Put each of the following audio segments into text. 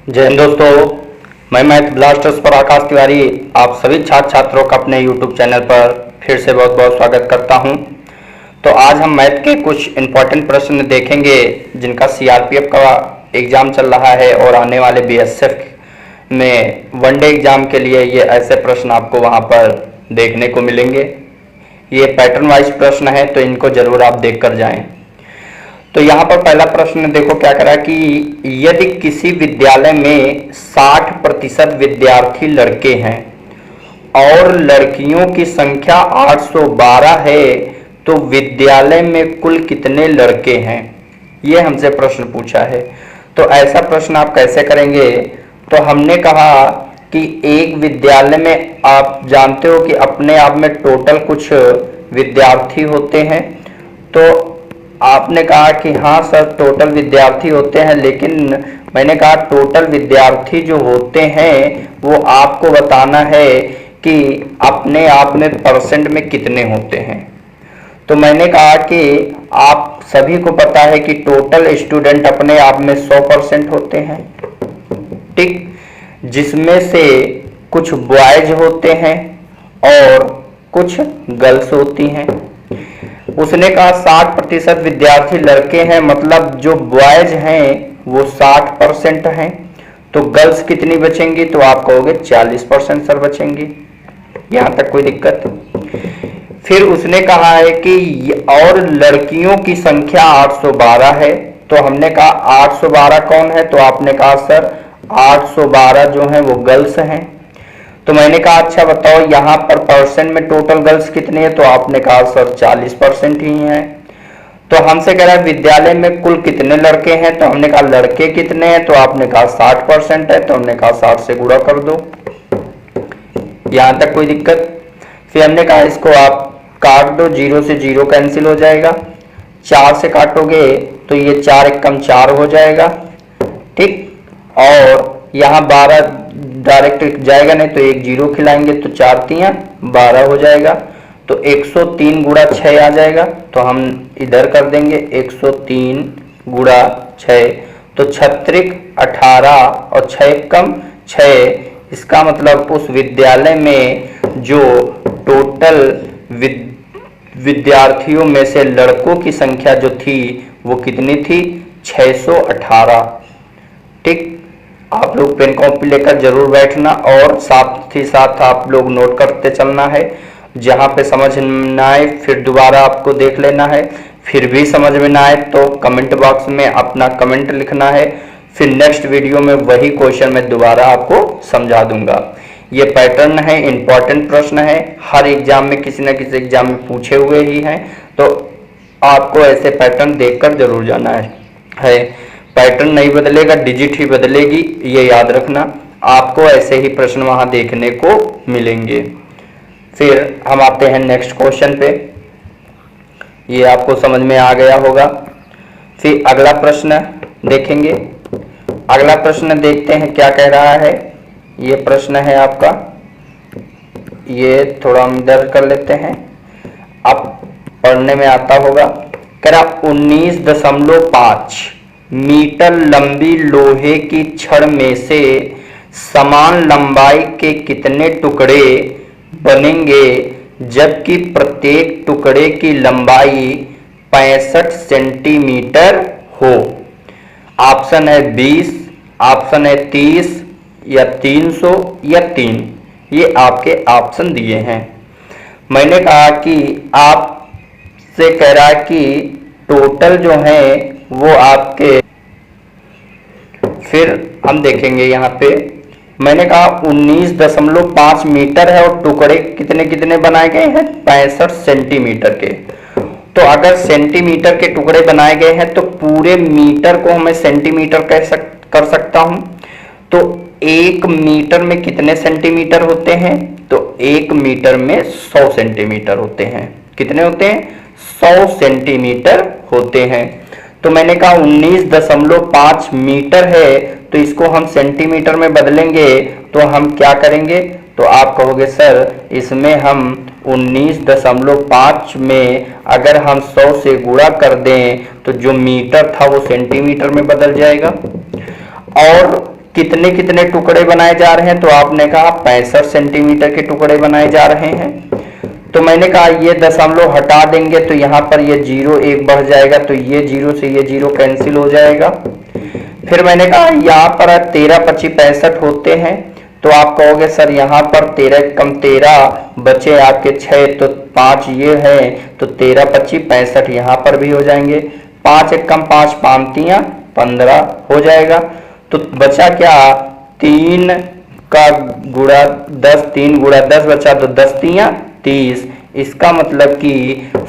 जय हिंद दोस्तों, मैं मैथ ब्लास्टर्स पर आकाश तिवारी आप सभी छात्र छात्रों का अपने YouTube चैनल पर फिर से बहुत बहुत स्वागत करता हूं। तो आज हम मैथ के कुछ इम्पोर्टेंट प्रश्न देखेंगे जिनका CRPF का एग्ज़ाम चल रहा है और आने वाले BSF में वनडे एग्ज़ाम के लिए ये ऐसे प्रश्न आपको वहां पर देखने को मिलेंगे। ये पैटर्न वाइज प्रश्न है तो इनको ज़रूर आप देख कर जाएँ। तो यहाँ पर पहला प्रश्न देखो क्या करा कि यदि किसी विद्यालय में 60% विद्यार्थी लड़के हैं और लड़कियों की संख्या 812 है तो विद्यालय में कुल कितने लड़के हैं, ये हमसे प्रश्न पूछा है। तो ऐसा प्रश्न आप कैसे करेंगे? तो हमने कहा कि एक विद्यालय में आप जानते हो कि अपने आप में टोटल कुछ विद्यार्थी होते हैं। तो आपने कहा कि हाँ सर टोटल विद्यार्थी होते हैं, लेकिन मैंने कहा टोटल विद्यार्थी जो होते हैं वो आपको बताना है कि अपने आप में परसेंट में कितने होते हैं। तो मैंने कहा कि आप सभी को पता है कि टोटल स्टूडेंट अपने आप में 100% होते हैं, ठीक, जिसमें से कुछ बॉयज होते हैं और कुछ गर्ल्स होती हैं। उसने कहा 60% विद्यार्थी लड़के हैं, मतलब जो बॉयज हैं वो 60% हैं, तो गर्ल्स कितनी बचेंगी? तो आप कहोगे 40% सर बचेंगी। यहां तक कोई दिक्कत? फिर उसने कहा है कि और लड़कियों की संख्या 812 है, तो हमने कहा 812 कौन है? तो आपने कहा सर 812 जो है वो गर्ल्स हैं। तो मैंने कहा अच्छा बताओ यहाँ पर परसेंट में टोटल गर्ल्स कितनी है? तो आपने कहा सर 40% ही है। तो हमसे कह रहा है विद्यालय में कुल कितने लड़के हैं? तो हमने कहा लड़के कितने हैं? तो आपने कहा 60% है, तो हमने कहा 60 से गुणा कर दो। यहां तक कोई दिक्कत? फिर हमने कहा इसको आप काट दो, 0 से 0 कैंसिल हो जाएगा, 4 से काटोगे तो ये 4 एकम 4 हो जाएगा, ठीक, और यहाँ 12 डायरेक्ट जाएगा नहीं तो एक 0 खिलाएंगे तो 4 तियां 12 हो जाएगा। तो 103 गुणा 6 आ जाएगा, तो हम इधर कर देंगे 103 गुणा 6, तो 36 18 और 6 कम 6। इसका मतलब उस विद्यालय में जो टोटल विद्यार्थियों में से लड़कों की संख्या जो थी वो कितनी थी? 618, ठीक। आप लोग पेन कॉपी लेकर जरूर बैठना और साथ ही साथ आप लोग नोट करते चलना है। जहां पे समझ न आए फिर दोबारा आपको देख लेना है, फिर भी समझ में ना आए तो कमेंट बॉक्स में अपना कमेंट लिखना है। फिर नेक्स्ट वीडियो में वही क्वेश्चन मैं दोबारा आपको समझा दूंगा। ये पैटर्न है, इंपॉर्टेंट प्रश्न है, हर एग्जाम में किसी न किसी एग्जाम में पूछे हुए ही हैं, तो आपको ऐसे पैटर्न देखकर जरूर जाना है। पैटर्न नहीं बदलेगा, डिजिट ही बदलेगी, ये याद रखना। आपको ऐसे ही प्रश्न वहां देखने को मिलेंगे। फिर हम आते हैं नेक्स्ट क्वेश्चन पे, ये आपको समझ में आ गया होगा। फिर अगला प्रश्न देखेंगे। अगला प्रश्न देखते हैं क्या कह रहा है। ये प्रश्न है आपका, ये थोड़ा हम इधर कर लेते हैं, आप पढ़ने में आता होगा। कह रहा 19.5 मीटर लंबी लोहे की छड़ में से समान लंबाई के कितने टुकड़े बनेंगे जबकि प्रत्येक टुकड़े की लंबाई 65 सेंटीमीटर हो? ऑप्शन है 20, ऑप्शन है 30 या 300 या 3। ये आपके ऑप्शन दिए हैं। मैंने कहा कि आपसे कह रहा है कि टोटल जो है वो आपके, फिर हम देखेंगे यहाँ पे। मैंने कहा 19.5 मीटर है और टुकड़े कितने कितने बनाए गए हैं? 65 सेंटीमीटर के। तो अगर सेंटीमीटर के टुकड़े बनाए गए हैं तो पूरे मीटर को मैं सेंटीमीटर कर सकता हूं। तो 1 मीटर में कितने सेंटीमीटर होते हैं? तो 1 मीटर में 100 सेंटीमीटर होते हैं। कितने होते हैं? 100 सेंटीमीटर होते हैं। तो मैंने कहा 19.5 मीटर है, तो इसको हम सेंटीमीटर में बदलेंगे तो हम क्या करेंगे? तो आप कहोगे सर इसमें हम 19.5 में अगर हम 100 से गुणा कर दें तो जो मीटर था वो सेंटीमीटर में बदल जाएगा। और कितने कितने टुकड़े बनाए जा रहे हैं, तो आपने कहा 65 सेंटीमीटर के टुकड़े बनाए जा रहे हैं। तो मैंने कहा ये दशमलव हटा देंगे तो यहाँ पर ये 0 1 बढ़ जाएगा, तो ये 0 से ये 0 कैंसिल हो जाएगा। फिर मैंने कहा यहाँ पर 13 25 65 होते हैं, तो आप कहोगे सर यहाँ पर 13 कम 13 बचे आपके 6, तो 5 ये है, तो 13 25 65 यहाँ पर भी हो जाएंगे। 5 1 कम 5 5 तियां 15 हो जाएगा। तो बचा क्या, 3 का गुणा 10, 3 गुणा 10 बचा, तो 10 तियां 30। इसका मतलब कि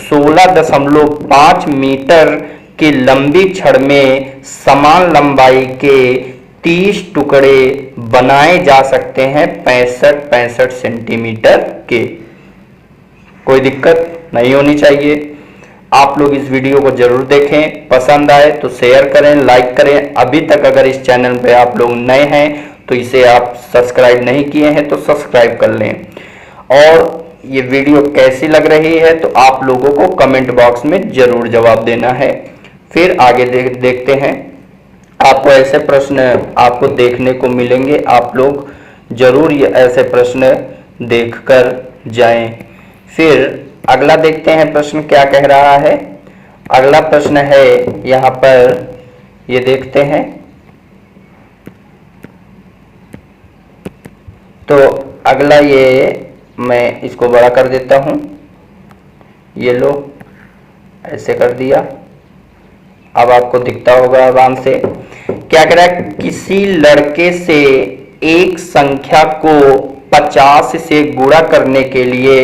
16.5 मीटर की लंबी छड़ में समान लंबाई के 30 टुकड़े बनाए जा सकते हैं 65 सेंटीमीटर के। कोई दिक्कत नहीं होनी चाहिए। आप लोग इस वीडियो को जरूर देखें, पसंद आए तो शेयर करें, लाइक करें। अभी तक अगर इस चैनल पे आप लोग नए हैं तो इसे आप सब्सक्राइब नहीं किए हैं तो सब्सक्राइब कर लें। और ये वीडियो कैसी लग रही है तो आप लोगों को कमेंट बॉक्स में जरूर जवाब देना है। फिर आगे देखते हैं। आपको ऐसे प्रश्न आपको देखने को मिलेंगे, आप लोग जरूर ये ऐसे प्रश्न देखकर जाएं। फिर अगला देखते हैं प्रश्न क्या कह रहा है। अगला प्रश्न है यहाँ पर, ये देखते हैं। तो अगला ये मैं इसको बड़ा कर देता हूं, ये लो ऐसे कर दिया, अब आपको दिखता होगा आराम से। क्या कह रहा है, किसी लड़के से एक संख्या को 50 से गुणा करने के लिए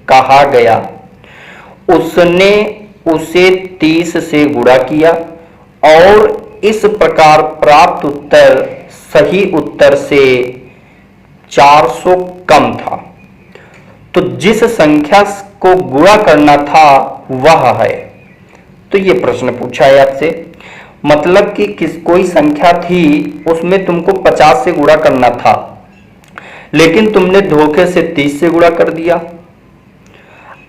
कहा गया, उसने उसे 30 से गुणा किया और इस प्रकार प्राप्त उत्तर सही उत्तर से 400 कम था। तो जिस संख्या को गुणा करना था वह है। तो ये प्रश्न पूछा है आपसे, मतलब कि कोई संख्या थी उसमें तुमको 50 से गुणा करना था, लेकिन तुमने धोखे से 30 से गुणा कर दिया।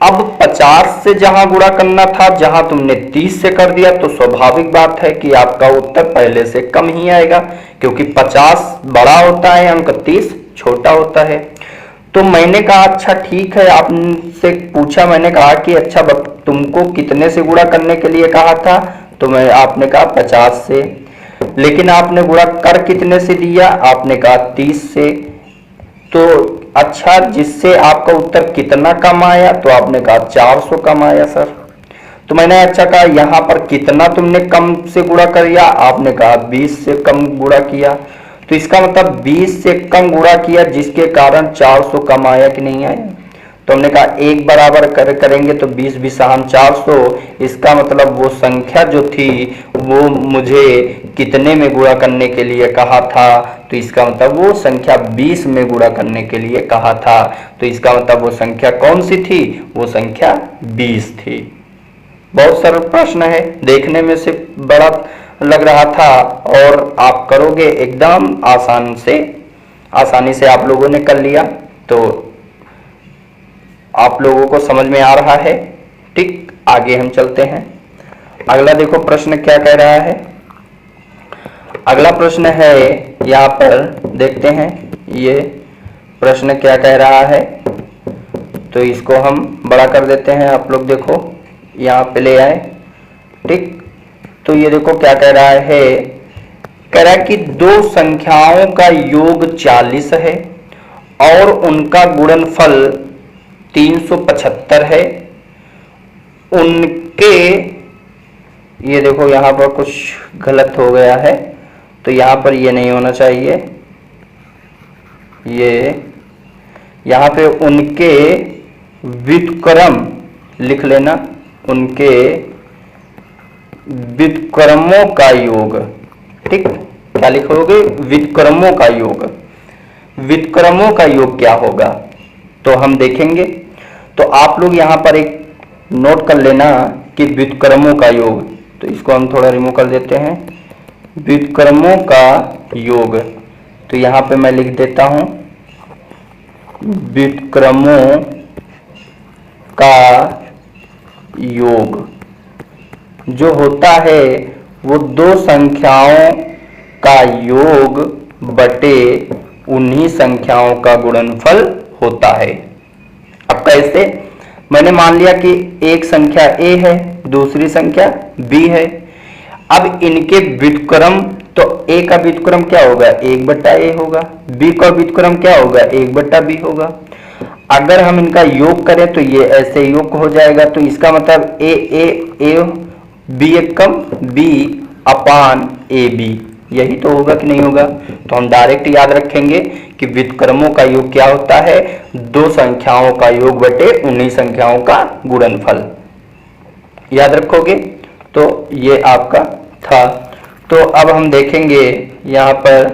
अब 50 से जहां गुणा करना था, जहां तुमने 30 से कर दिया, तो स्वाभाविक बात है कि आपका उत्तर पहले से कम ही आएगा, क्योंकि 50 बड़ा होता है अंक, 30 छोटा होता है। तो मैंने कहा अच्छा ठीक है, आपसे पूछा, मैंने कहा कि अच्छा तुमको कितने से गुणा करने के लिए कहा था, तो आपने कहा 50 से, लेकिन आपने गुणा कर कितने से दिया, आपने कहा 30 से। तो अच्छा, जिससे आपका उत्तर कितना कम आया, तो आपने कहा 400 कम आया सर। तो मैंने अच्छा कहा यहाँ पर कितना तुमने कम से गुणा किया, आपने कहा 20 से कम गुणा किया। तो इसका मतलब 20 से कम गुणा किया, जिसके कारण 400 कम आया कि नहीं आया। तो हमने कहा एक बराबर करेंगे तो 20 20 400, इसका मतलब वो संख्या जो थी वो मुझे कितने में गुणा करने के लिए कहा था, तो इसका मतलब वो संख्या 20 में गुणा करने के लिए कहा था। तो इसका मतलब वो संख्या कौन सी थी, वो संख्या 20 थी। बहुत सरल प्रश्न है, देखने में से बड़ा लग रहा था और आप करोगे एकदम आसानी से आप लोगों ने कर लिया। तो आप लोगों को समझ में आ रहा है। ठीक, आगे हम चलते हैं। अगला देखो प्रश्न क्या कह रहा है। अगला प्रश्न है, यहाँ पर देखते हैं ये प्रश्न क्या कह रहा है। तो इसको हम बड़ा कर देते हैं, आप लोग देखो यहाँ पे ले आए। ठीक, तो ये देखो क्या कह रहा है, कह रहा है कि दो संख्याओं का योग 40 है और उनका गुणनफल 375 है। उनके, ये देखो यहाँ पर कुछ गलत हो गया है, तो यहाँ पर ये नहीं होना चाहिए, ये यहाँ पे उनके व्युत्क्रम लिख लेना, उनके व्युत्क्रमों का योग। ठीक, क्या लिखोगे, व्युत्क्रमों का योग। व्युत्क्रमों का योग क्या होगा तो हम देखेंगे। तो आप लोग यहाँ पर एक नोट कर लेना कि व्युत्क्रमों का योग, तो इसको हम थोड़ा रिमूव कर देते हैं, व्युत्क्रमों का योग। तो यहाँ पे मैं लिख देता हूं व्युत्क्रमों का योग जो होता है वो दो संख्याओं का योग बटे उन्हीं संख्याओं का गुणनफल होता है। अब कैसे? मैंने मान लिया कि एक संख्या a है, दूसरी संख्या b है। अब इनके व्युत्क्रम, तो a का व्युत्क्रम क्या होगा? 1/a होगा। b का व्युत्क्रम क्या होगा? 1/b होगा। अगर हम इनका योग करें तो ये ऐसे योग हो जाएगा। तो इसका मतलब a b Ekam b upon ab, यही तो होगा कि नहीं होगा? तो हम डायरेक्ट याद रखेंगे कि व्युत्क्रमों का योग क्या होता है? दो संख्याओं का योग बटे उन्हीं संख्याओं का गुणनफल। याद रखोगे? तो ये आपका था। तो अब हम देखेंगे यहाँ पर,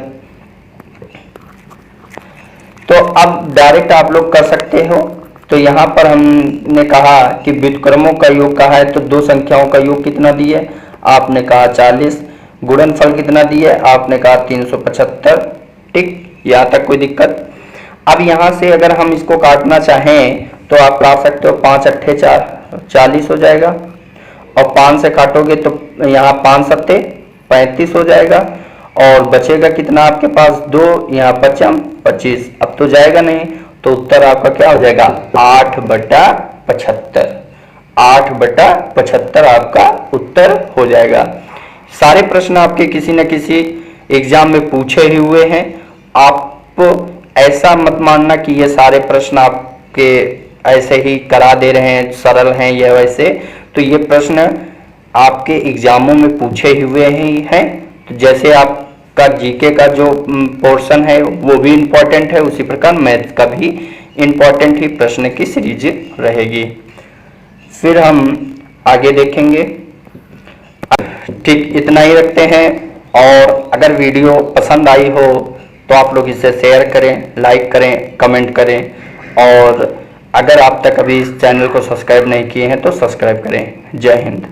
तो अब डायरेक्ट आप लोग कर सकते हो। तो यहाँ पर हमने कहा कि व्युत्क्रमों का योग कहा है, तो दो संख्याओं का योग कितना दिए? आपने कहा 40। गुणनफल कितना दिए? आपने कहा 375। ठीक, यहाँ तक कोई दिक्कत? अब यहाँ से अगर हम इसको काटना चाहें तो आप काट सकते हो। 5 अट्ठे 40 हो जाएगा, और 5 से काटोगे तो यहाँ 5 सत्ते 35 हो जाएगा, और बचेगा कितना आपके पास? 2, यहाँ 5 25। अब तो जाएगा नहीं, तो उत्तर आपका क्या हो जाएगा? 8/75। 8/75 आपका उत्तर हो जाएगा। सारे प्रश्न आपके किसी न किसी एग्जाम में पूछे ही हुए हैं। आप ऐसा मत मानना कि ये सारे प्रश्न आपके ऐसे ही करा दे रहे हैं, सरल हैं या वैसे। तो ये प्रश्न आपके एग्जामों में पूछे ही हुए ही हैं। तो जैसे आपका जीके का जो पोर्शन है वो भी इम्पोर्टेंट है, उसी प्रकार मैथ का भी इम्पोर्टेंट ही प्रश्न की सीरीज रहेगी। फिर हम आगे देखेंगे। ठीक, इतना ही रखते हैं। और अगर वीडियो पसंद आई हो तो आप लोग इसे शेयर करें, लाइक करें, कमेंट करें, और अगर आप तक अभी इस चैनल को सब्सक्राइब नहीं किए हैं तो सब्सक्राइब करें। जय हिंद।